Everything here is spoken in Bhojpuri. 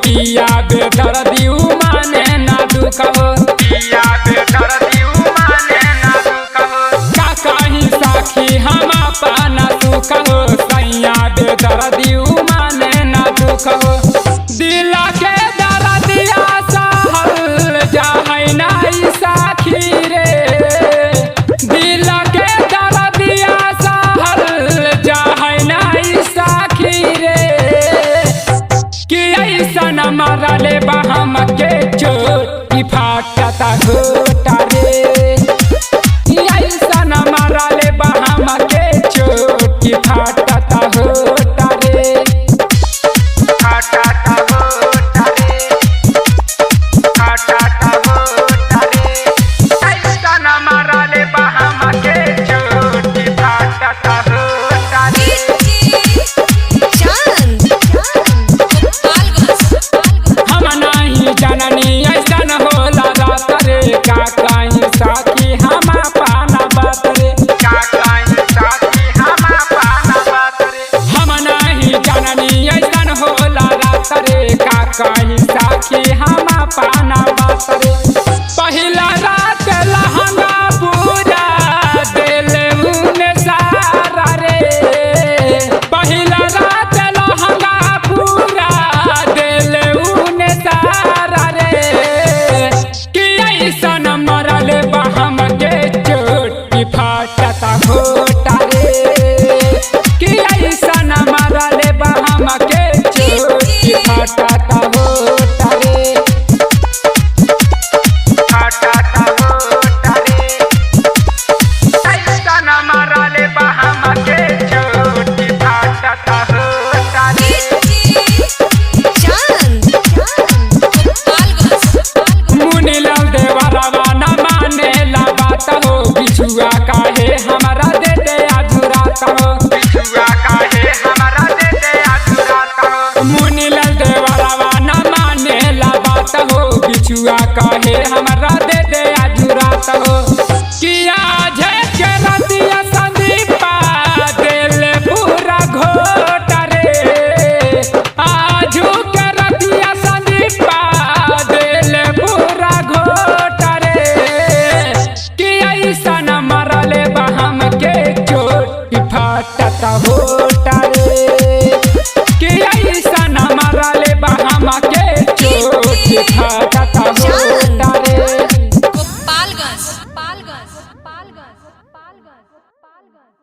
पिया बेदर्दी माने ना दुख हो, पिया बेदर्दी माने ना दुख हो। का कहीं साखी हम अपना सुख हो, सैया बेदर्दी माने ना दुख हो। दिल के दर्दिया सहल जाए नहीं साखी रे, दिल के दर्दिया सहल जाए नहीं साखी रे। कि ऐसन मरले बहम के चोट की फाटता होता रे, ऐसन मरले बहम के चोट की फाटता होता रे, फाटता होता रे, फाटता होता रे। ऐसन मरले बहम के चोट की फाटता होता रे। जननी ऐसन होला रात रे, का कहीं साखी हम पाना बात रे, का कहीं साखी हम पाना बात रे। हम नहीं जननी ऐसन होला रात रे, का कहीं साखी हम पाना बात रे। पहिला रात लहंगा पूरा दिल में सारा रे, पहिला रात लहंगा पूरा दिल में सारा रे। कि ऐसन मरले बहम के चोट की फाटता होता रे, कि ऐसन मरले बहम के चोट की फाटता होता रे, फाटता होता रे। ऐसन मरले बहम के चोट की फाटता होता रे। बिछुआ काहे हमारा दे दे अधूरात हो, बिछुआ काहे हमारा दे दे अधूरात हो। मुनि लाल देवरवा न माने ला बात हो, बिछुआ काहे हमारा दे दे अधूरात हो। किया जे के रतिया संदीपा दिल पूरा घोट रे, आजू के रतिया संदीपा दिल पूरा घोट रे। कि ऐसन मरले बहम के चोट की फाटता होता रे, कि ऐसन मरले बहम के चोट की फाटता होता रे। पालगंज पालगंज पालगंज पालगंज पालगंज।